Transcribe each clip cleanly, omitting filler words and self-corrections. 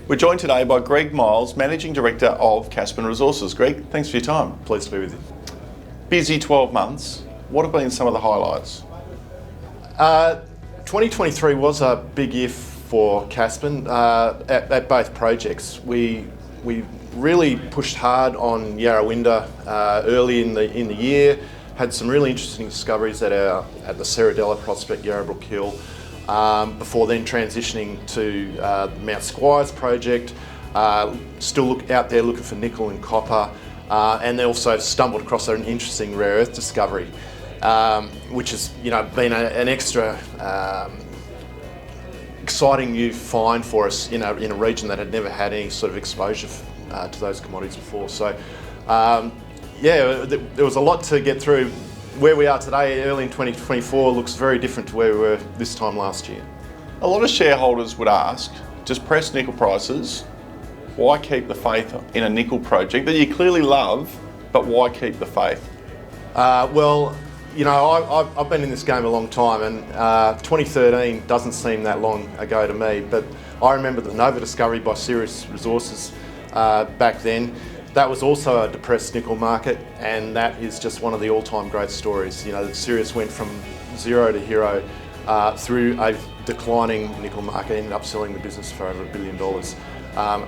We're joined today by Greg Miles, Managing Director of Caspin Resources. Greg, thanks for your time. Pleased to be with you. Busy 12 months. What have been some of the highlights? 2023 was a big year for Caspin at both projects. We really pushed hard on Yarawindah early in the year. Had some really interesting discoveries at the Serradella prospect, Yarawindah Brook Hill, before then transitioning to the Mount Squires project. Still out there looking for nickel and copper, and then also stumbled across an interesting rare earth discovery, which has been an extra exciting new find for us in a region that had never had any sort of exposure to those commodities before. So there was a lot to get through. Where we are today, early in 2024, looks very different to where we were this time last year. A lot of shareholders would ask, depressed nickel prices, why keep the faith in a nickel project that you clearly love, but why keep the faith? Well, I've been in this game a long time, and 2013 doesn't seem that long ago to me, but I remember the Nova discovery by Sirius Resources back then. That was also a depressed nickel market, and that is just one of the all-time great stories. Sirius went from zero to hero through a declining nickel market, ended up selling the business for over $1 billion.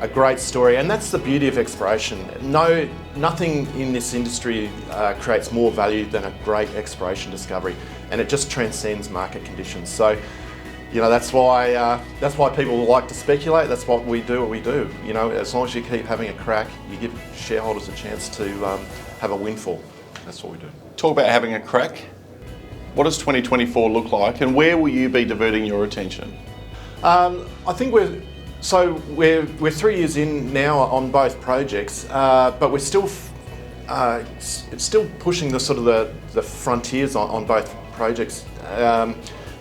A great story, and that's the beauty of exploration. Nothing in this industry creates more value than a great exploration discovery, and it just transcends market conditions. So, that's why people like to speculate. That's what we do. As long as you keep having a crack, you give shareholders a chance to have a windfall. That's what we do. Talk about having a crack. What does 2024 look like, and where will you be diverting your attention? I think we're 3 years in now on both projects, but we're still pushing the frontiers on both projects.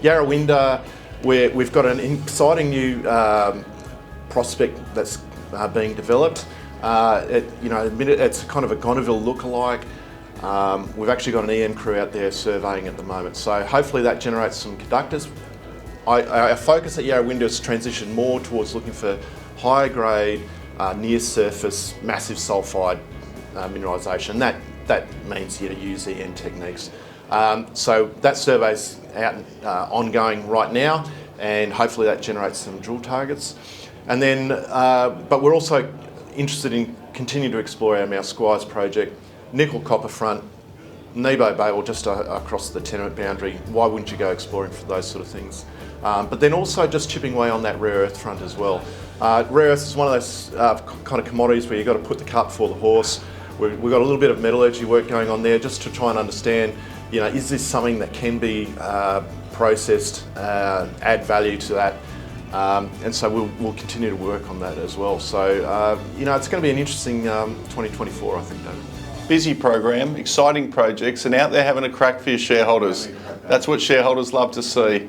Yarawindah, we've got an exciting new prospect that's being developed. It's kind of a Gonaville lookalike. We've actually got an EM crew out there surveying at the moment, so hopefully that generates some conductors. Our focus at Yarawindah has transitioned more towards looking for higher grade, near surface, massive sulphide mineralisation. That means you use EM techniques. So that survey's out ongoing right now, and hopefully that generates some drill targets. And then, but we're also interested in continuing to explore our Mount Squires project, nickel copper front, Nebo Babel just across the tenement boundary. Why wouldn't you go exploring for those sort of things? But then also just chipping away on that rare earth front as well. Rare earth is one of those kind of commodities where you've got to put the cart before the horse. We've got a little bit of metallurgy work going on there just to try and understand, is this something that can be processed, add value to that? And so we'll continue to work on that as well. So, it's going to be an interesting 2024, I think, David. Busy program, exciting projects, and out there having a crack for your shareholders. That's what shareholders love to see.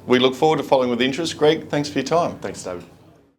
We look forward to following with interest. Greg, thanks for your time. Thanks, David.